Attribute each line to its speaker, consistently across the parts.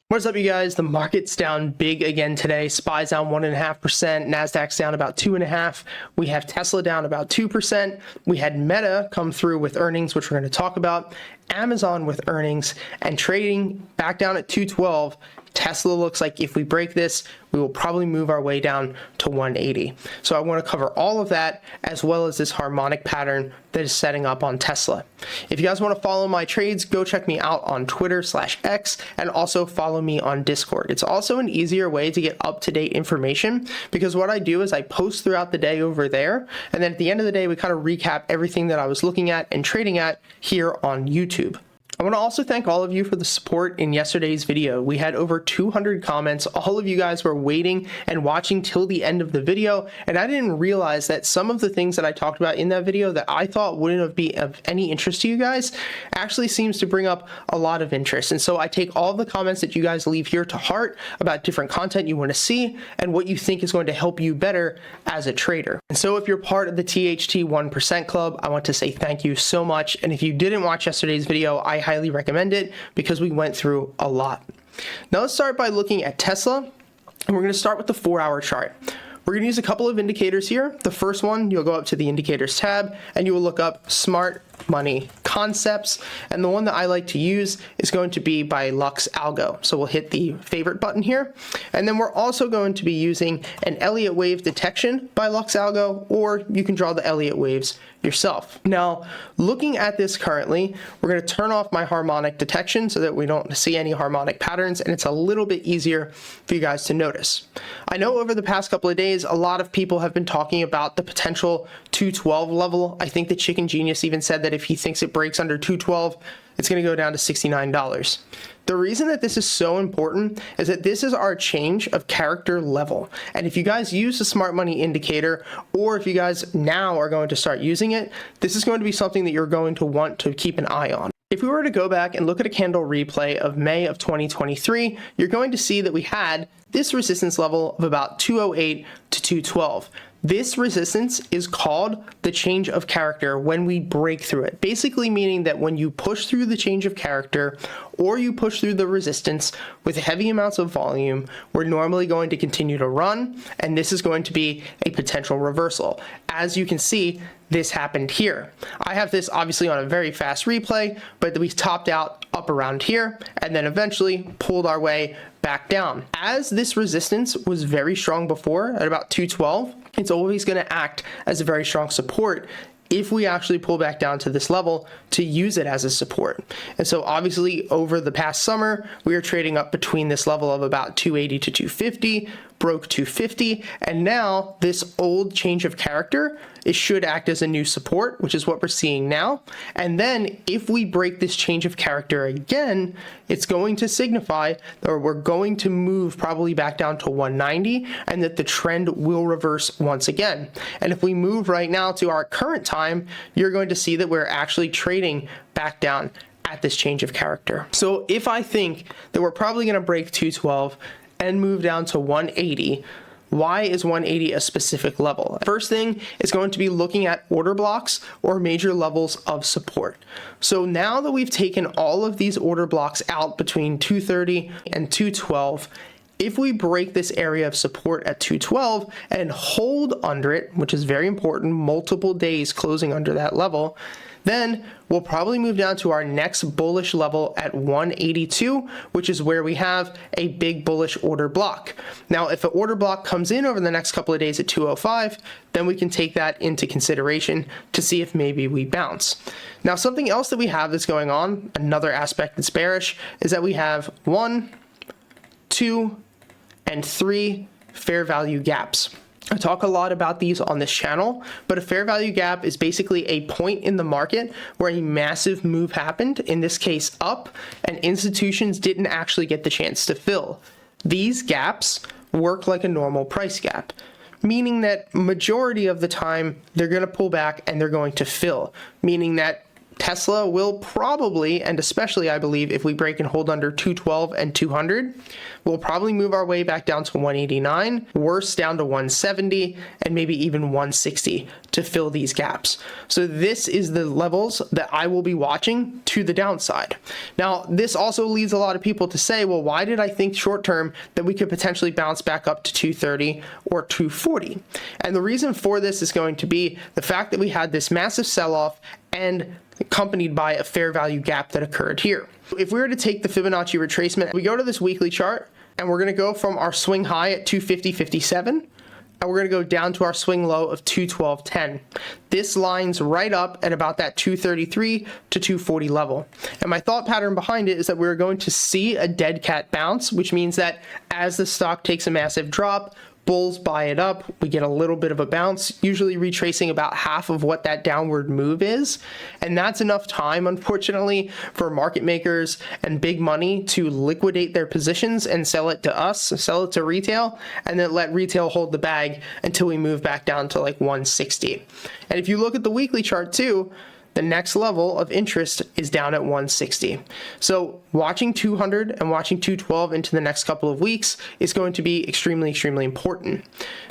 Speaker 1: What's up, you guys? The market's down big again today. SPY's down 1.5%. NASDAQ's down about 2.5%. We have Tesla down about 2%. We had Meta come through with earnings, which we're going to talk about. Amazon with earnings and trading back down at 212. Tesla looks like if we break this, we will probably move our way down to 180. So I want to cover all of that as well as this harmonic pattern that is setting up on Tesla. If you guys want to follow my trades, go check me out on Twitter/X and also follow me on Discord. It's also an easier way to get up-to-date information because what I do is I post throughout the day over there, and then at the end of the day, we kind of recap everything that I was looking at and trading at here on YouTube. I want to also thank all of you for the support in yesterday's video. We had over 200 comments. All of you guys were waiting and watching till the end of the video, and I didn't realize that some of the things that I talked about in that video that I thought wouldn't be of any interest to you guys actually seems to bring up a lot of interest. And so I take all the comments that you guys leave here to heart about different content you want to see and what you think is going to help you better as a trader. And so if you're part of the THT 1% Club, I want to say thank you so much. And if you didn't watch yesterday's video, I highly recommend it because we went through a lot. Now let's start by looking at Tesla, and we're going to start with the 4-hour chart. We're going to use a couple of indicators here. The first one, you'll go up to the indicators tab and you will look up smart money concepts, and the one that I like to use is going to be by Lux Algo. So we'll hit the favorite button here, and then we're also going to be using an Elliott wave detection by Lux Algo, or you can draw the Elliott waves yourself. Now, looking at this currently, we're going to turn off my harmonic detection so that we don't see any harmonic patterns, and it's a little bit easier for you guys to notice. I know over the past couple of days, a lot of people have been talking about the potential 212 level. I think the Chicken Genius even said that if he thinks it breaks under 212, it's going to go down to $69. The reason that this is so important is that this is our change of character level. And if you guys use the smart money indicator, or if you guys now are going to start using it, this is going to be something that you're going to want to keep an eye on. If we were to go back and look at a candle replay of May of 2023, you're going to see that we had this resistance level of about 208 to 212. This resistance is called the change of character when we break through it. Basically meaning that when you push through the change of character or you push through the resistance with heavy amounts of volume, we're normally going to continue to run, and this is going to be a potential reversal. As you can see, this happened here. I have this obviously on a very fast replay, but we topped out up around here and then eventually pulled our way back down. As this resistance was very strong before at about 212, it's always going to act as a very strong support if we actually pull back down to this level to use it as a support. And so obviously over the past summer, we were trading up between this level of about 280 to 250, broke 250, and now this old change of character, it should act as a new support, which is what we're seeing now. And then if we break this change of character again, it's going to signify that we're going to move probably back down to 190 and that the trend will reverse once again. And if we move right now to our current time, you're going to see that we're actually trading back down at this change of character. So if I think that we're probably going to break 212 and move down to 180, why is 180 a specific level? First thing is going to be looking at order blocks or major levels of support. So now that we've taken all of these order blocks out between 230 and 212, if we break this area of support at 212 and hold under it, which is very important, multiple days closing under that level, then we'll probably move down to our next bullish level at 182, which is where we have a big bullish order block. Now, if an order block comes in over the next couple of days at 205, then we can take that into consideration to see if maybe we bounce. Now, something else that we have that's going on, another aspect that's bearish, is that we have 1, 2, and 3 fair value gaps. I talk a lot about these on this channel, but a fair value gap is basically a point in the market where a massive move happened, in this case up, and institutions didn't actually get the chance to fill. These gaps work like a normal price gap, meaning that majority of the time they're going to pull back and they're going to fill, meaning that Tesla will probably, and especially I believe if we break and hold under 212 and 200, we'll probably move our way back down to 189, worse down to 170, and maybe even 160 to fill these gaps. So this is the levels that I will be watching to the downside. Now, this also leads a lot of people to say, well, why did I think short term that we could potentially bounce back up to 230 or 240? And the reason for this is going to be the fact that we had this massive sell-off and accompanied by a fair value gap that occurred here. If we were to take the Fibonacci retracement, we go to this weekly chart and we're going to go from our swing high at 250.57 and we're going to go down to our swing low of 212.10. This lines right up at about that 233 to 240 level. And my thought pattern behind it is that we're going to see a dead cat bounce, which means that as the stock takes a massive drop, bulls buy it up, we get a little bit of a bounce, usually retracing about half of what that downward move is. And that's enough time, unfortunately, for market makers and big money to liquidate their positions and sell it to us, sell it to retail, and then let retail hold the bag until we move back down to like 160. And if you look at the weekly chart too, the next level of interest is down at 160. So watching 200 and watching 212 into the next couple of weeks is going to be extremely, extremely important.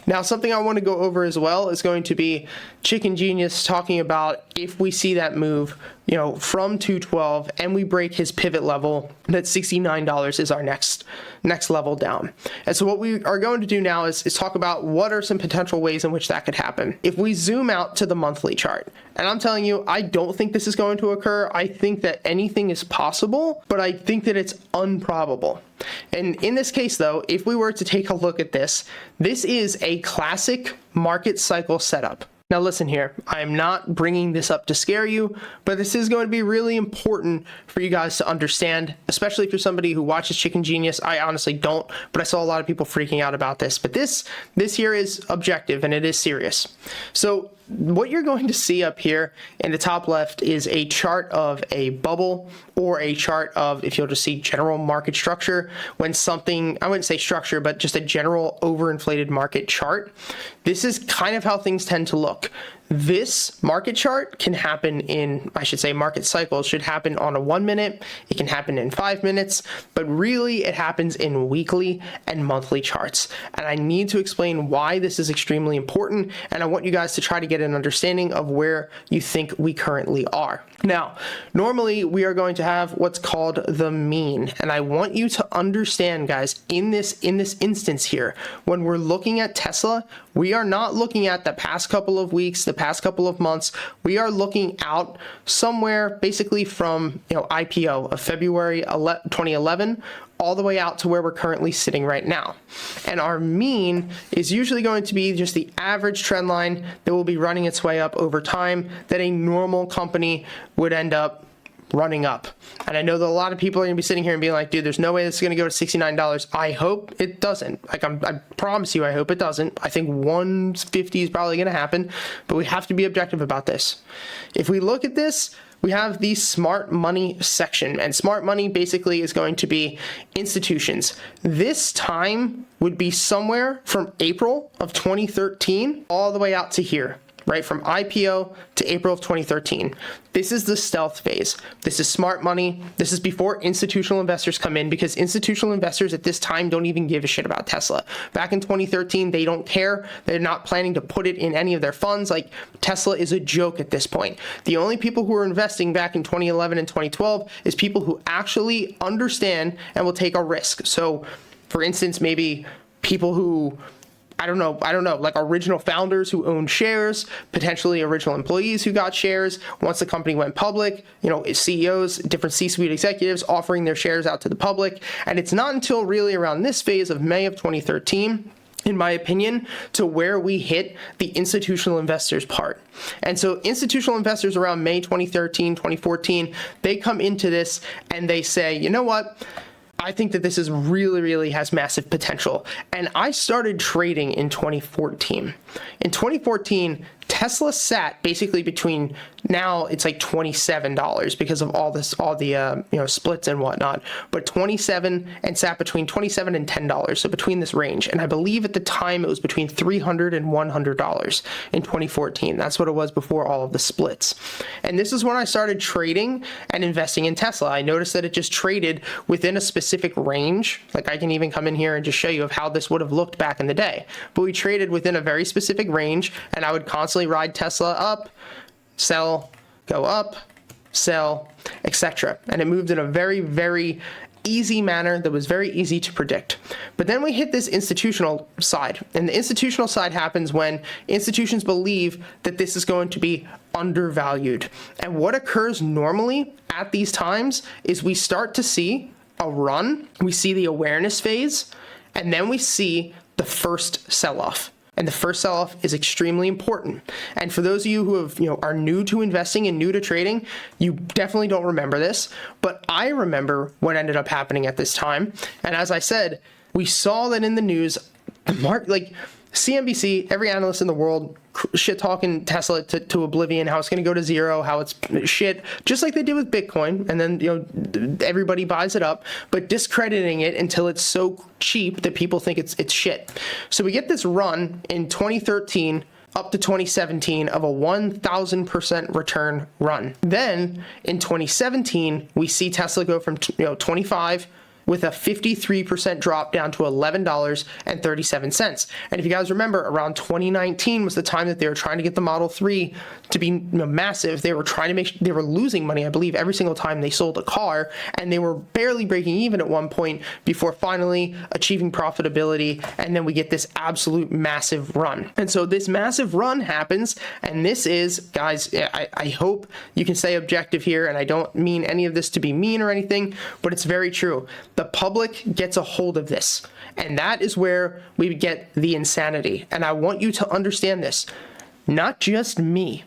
Speaker 1: Now, something I want to go over as well is going to be Chicken Genius talking about if we see that move, from 212 and we break his pivot level, that $69 is our next level down. And so what we are going to do now is talk about what are some potential ways in which that could happen. If we zoom out to the monthly chart, and I'm telling you, I don't think this is going to occur. I think that anything is possible, but I think that it's improbable. And in this case, though, if we were to take a look at this, this is a classic market cycle setup. Now listen here, I'm not bringing this up to scare you, but this is going to be really important for you guys to understand, especially if you're somebody who watches Chicken Genius. I honestly don't, but I saw a lot of people freaking out about this. But this here is objective and it is serious. So what you're going to see up here in the top left is a chart of a bubble, or a chart of, if you'll just see general market structure, when something, I wouldn't say structure, but just a general overinflated market chart. This is kind of how things tend to look. This market chart can happen in, I should say market cycles should happen on a 1 minute, it can happen in 5 minutes, but really it happens in weekly and monthly charts. And I need to explain why this is extremely important, and I want you guys to try to get an understanding of where you think we currently are. Now, normally we are going to have what's called the mean, and I want you to understand, guys, in this instance here, when we're looking at Tesla, we are not looking at the past couple of weeks, the past couple of months. We are looking out somewhere basically from IPO of February 2011 all the way out to where we're currently sitting right now. And our mean is usually going to be just the average trend line that will be running its way up over time that a normal company would end up running up. And I know that a lot of people are going to be sitting here and being like, dude, there's no way this is going to go to $69. I hope it doesn't. Like, I promise you, I hope it doesn't. I think 150 is probably going to happen, but we have to be objective about this. If we look at this, we have the smart money section, and smart money basically is going to be institutions. This time would be somewhere from April of 2013 all the way out to here. Right, from IPO to April of 2013. This is the stealth phase. This is smart money. This is before institutional investors come in, because institutional investors at this time don't even give a shit about Tesla. Back in 2013, they don't care. They're not planning to put it in any of their funds. Like, Tesla is a joke at this point. The only people who are investing back in 2011 and 2012 is people who actually understand and will take a risk. So, for instance, maybe people who I don't know, like original founders who owned shares, potentially original employees who got shares once the company went public, CEOs, different C-suite executives offering their shares out to the public. And it's not until really around this phase of May of 2013, in my opinion, to where we hit the institutional investors part. And so institutional investors around May 2013, 2014, they come into this and they say, you know what? I think that this is really has massive potential. And I started trading in 2014. In 2014, Tesla sat basically between, now it's like $27 because of all the splits and whatnot, but 27 and sat between $27 and $10, so between this range. And I believe at the time it was between $300 and $100 in 2014. That's what it was before all of the splits. And this is when I started trading and investing in Tesla. I noticed that it just traded within a specific range. Like I can even come in here and just show you of how this would have looked back in the day. But we traded within a very specific range, and I would constantly ride Tesla up, sell, go up, sell, etc. And it moved in a very, very easy manner that was very easy to predict. But then we hit this institutional side, and the institutional side happens when institutions believe that this is going to be undervalued. And what occurs normally at these times is we start to see a run, we see the awareness phase, and then we see the first sell-off. And the first sell-off is extremely important. And for those of you who have, are new to investing and new to trading, you definitely don't remember this, but I remember what ended up happening at this time. And as I said, we saw that in the news, like CNBC, every analyst in the world, shit talking Tesla to oblivion, how it's going to go to zero, how it's shit, just like they did with Bitcoin. And then, everybody buys it up, but discrediting it until it's so cheap that people think it's shit. So we get this run in 2013 up to 2017 of a 1,000% return run. Then in 2017, we see Tesla go from 25 with a 53% drop down to $11.37. And if you guys remember, around 2019 was the time that they were trying to get the Model 3 to be massive. They were trying to they were losing money, I believe, every single time they sold a car, and they were barely breaking even at one point before finally achieving profitability. And then we get this absolute massive run. And so this massive run happens, and this is, guys, I hope you can stay objective here, and I don't mean any of this to be mean or anything, but it's very true. The public gets a hold of this, and that is where we get the insanity. And I want you to understand this, not just me.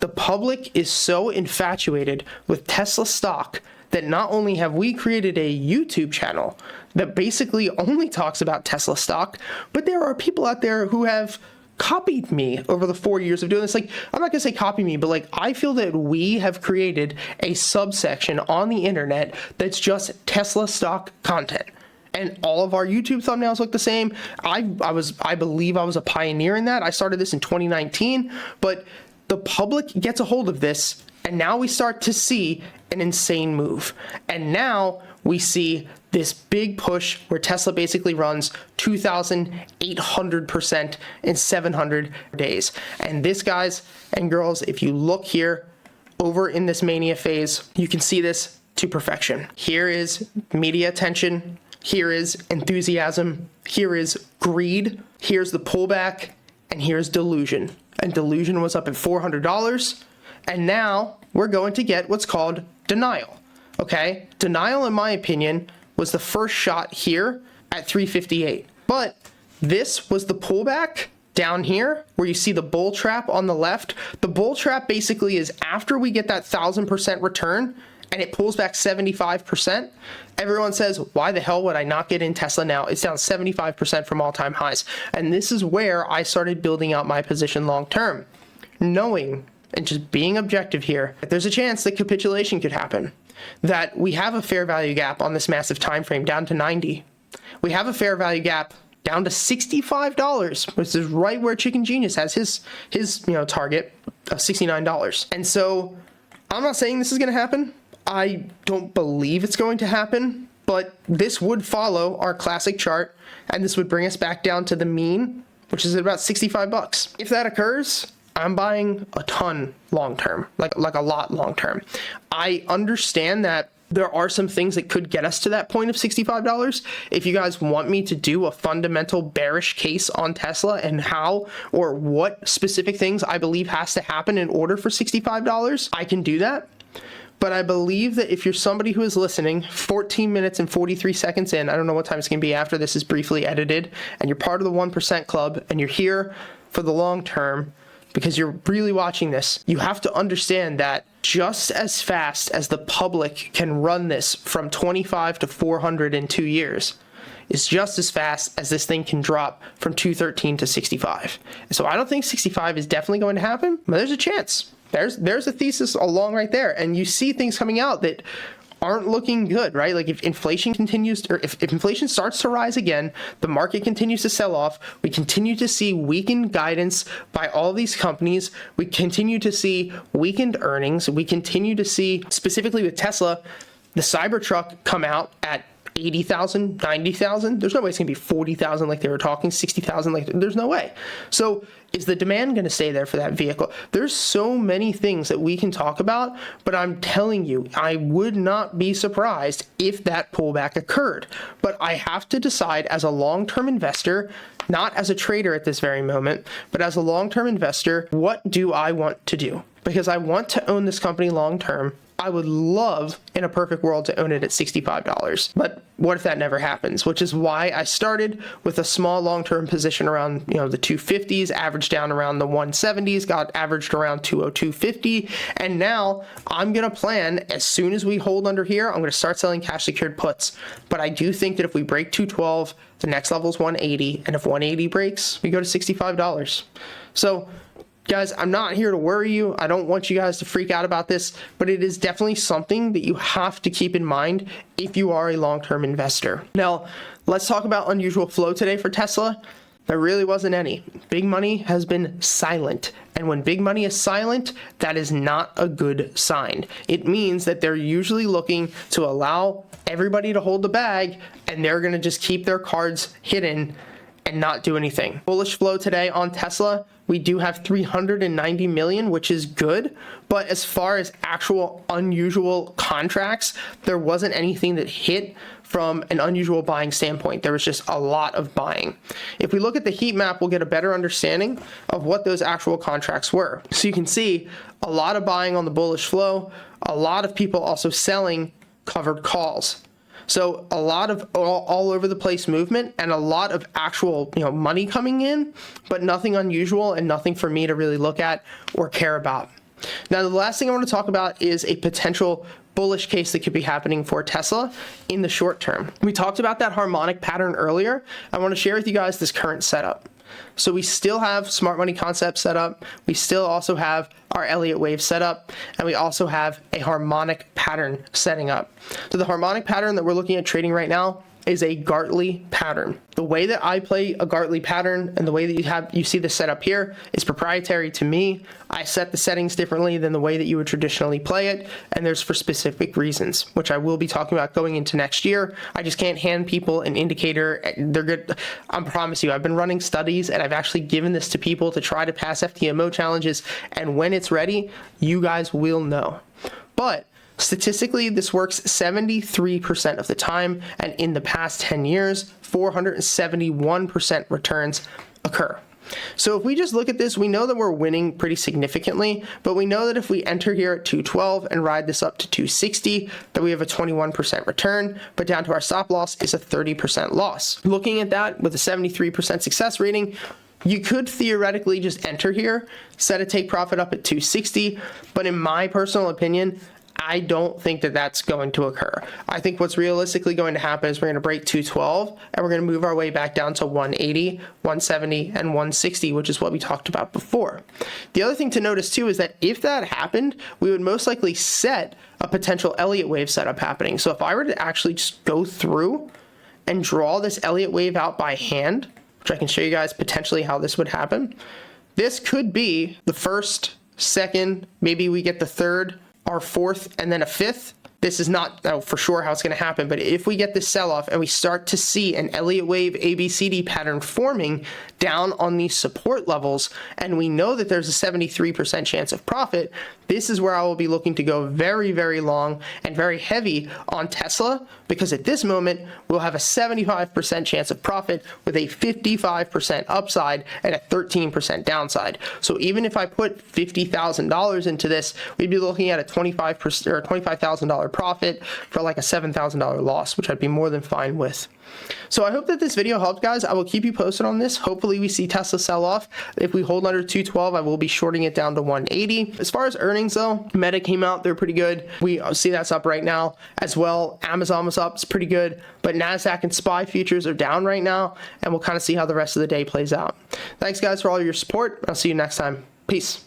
Speaker 1: The public is so infatuated with Tesla stock that not only have we created a YouTube channel that basically only talks about Tesla stock, but there are people out there who have copied me over the 4 years of doing this. Like, I'm not gonna say copy me, but like, I feel that we have created a subsection on the internet that's just Tesla stock content. And all of our YouTube thumbnails look the same. I believe I was a pioneer in that. I started this in 2019, but the public gets a hold of this, and now we start to see an insane move. And now we see this big push where Tesla basically runs 2,800% in 700 days. And this, guys and girls, if you look here over in this mania phase, you can see this to perfection. Here is media attention. Here is enthusiasm. Here is greed. Here's the pullback. And here's delusion. And delusion was up at $400. And now we're going to get what's called denial. Okay? Denial, in my opinion, was the first shot here at 358. But this was the pullback down here where you see the bull trap on the left. The bull trap basically is after we get that 1,000% return and it pulls back 75%. Everyone says, why the hell would I not get in Tesla now? It's down 75% from all-time highs. And this is where I started building out my position long-term, knowing and just being objective here, that there's a chance that capitulation could happen, that we have a fair value gap on this massive time frame down to 90. We have a fair value gap down to $65, which is right where Chicken Genius has his target of $69. And so I'm not saying this is going to happen. I don't believe it's going to happen, but this would follow our classic chart, and this would bring us back down to the mean, which is at about $65. If that occurs, I'm buying a ton long-term, like a lot long-term. I understand that there are some things that could get us to that point of $65. If you guys want me to do a fundamental bearish case on Tesla and how or what specific things I believe has to happen in order for $65, I can do that. But I believe that if you're somebody who is listening 14 minutes and 43 seconds in, I don't know what time it's going to be after this is briefly edited, and you're part of the 1% club and you're here for the long term because you're really watching this, you have to understand that just as fast as the public can run this from 25 to 400 in 2 years, is just as fast as this thing can drop from 213 to 65. So I don't think 65 is definitely going to happen, but there's a chance. There's a thesis along right there. And you see things coming out that aren't looking good, right? Like if inflation continues, or if inflation starts to rise again, the market continues to sell off, we continue to see weakened guidance by all these companies, we continue to see weakened earnings, we continue to see, specifically with Tesla, the Cybertruck come out at 80,000, 90,000. There's no way it's going to be 40,000 like they were talking, 60,000 like there's no way. So is the demand going to stay there for that vehicle? There's so many things that we can talk about, but I'm telling you, I would not be surprised if that pullback occurred. But I have to decide as a long-term investor, not as a trader at this very moment, but as a long-term investor, what do I want to do? Because I want to own this company long-term. I would love, in a perfect world, to own it at $65. But what if that never happens? Which is why I started with a small long-term position around, the 250s, averaged down around the 170s, got averaged around 202.50. And now I'm going to plan, as soon as we hold under here, I'm going to start selling cash secured puts. But I do think that if we break 212, the next level is 180. And if 180 breaks, we go to $65. So guys, I'm not here to worry you. I don't want you guys to freak out about this, but it is definitely something that you have to keep in mind if you are a long-term investor. Now, let's talk about unusual flow today for Tesla. There really wasn't any. Big money has been silent. And when big money is silent, that is not a good sign. It means that they're usually looking to allow everybody to hold the bag, and they're going to just keep their cards hidden and not do anything. Bullish flow today on Tesla. We do have 390 million, which is good. But as far as actual unusual contracts, there wasn't anything that hit from an unusual buying standpoint. There was just a lot of buying. If we look at the heat map, we'll get a better understanding of what those actual contracts were. So you can see a lot of buying on the bullish flow, a lot of people also selling covered calls. So a lot of all over the place movement and a lot of actual, money coming in, but nothing unusual and nothing for me to really look at or care about. Now, the last thing I want to talk about is a potential bullish case that could be happening for Tesla in the short term. We talked about that harmonic pattern earlier. I want to share with you guys this current setup. So we still have smart money concept set up. We still also have our Elliott wave set up, and we also have a harmonic pattern setting up. So the harmonic pattern that we're looking at trading right now is a Gartley pattern. The way that I play a Gartley pattern and the way that you see the setup here is proprietary to me. I set the settings differently than the way that you would traditionally play it, and there's for specific reasons, which I will be talking about going into next year. I just can't hand people an indicator. They're good. I promise you, I've been running studies and I've actually given this to people to try to pass FTMO challenges, and when it's ready, you guys will know. But statistically, this works 73% of the time, and in the past 10 years, 471% returns occur. So if we just look at this, we know that we're winning pretty significantly, but we know that if we enter here at 212 and ride this up to 260, that we have a 21% return, but down to our stop loss is a 30% loss. Looking at that with a 73% success rating, you could theoretically just enter here, set a take profit up at 260, but in my personal opinion, I don't think that that's going to occur. I think what's realistically going to happen is we're going to break 212 and we're going to move our way back down to 180, 170, and 160, which is what we talked about before. The other thing to notice too is that if that happened, we would most likely set a potential Elliott wave setup happening. So if I were to actually just go through and draw this Elliott wave out by hand, which I can show you guys potentially how this would happen, this could be the first, second, maybe we get the third, our fourth, and then a fifth. This is not for sure how it's going to happen, but if we get this sell-off and we start to see an Elliott wave ABCD pattern forming down on these support levels, and we know that there's a 73% chance of profit, this is where I will be looking to go very, very long and very heavy on Tesla, because at this moment, we'll have a 75% chance of profit with a 55% upside and a 13% downside. So even if I put $50,000 into this, we'd be looking at a $25,000 $1,000 profit for like a $7,000 loss, which I'd be more than fine with. So I hope that this video helped, guys. I will keep you posted on this. Hopefully we see Tesla sell off. If we hold under 212, I will be shorting it down to 180. As far as earnings though, Meta came out, they're pretty good. We see that's up right now as well. Amazon was up, it's pretty good, but NASDAQ and SPY futures are down right now, and we'll kind of see how the rest of the day plays out. Thanks guys for all your support. I'll see you next time. Peace.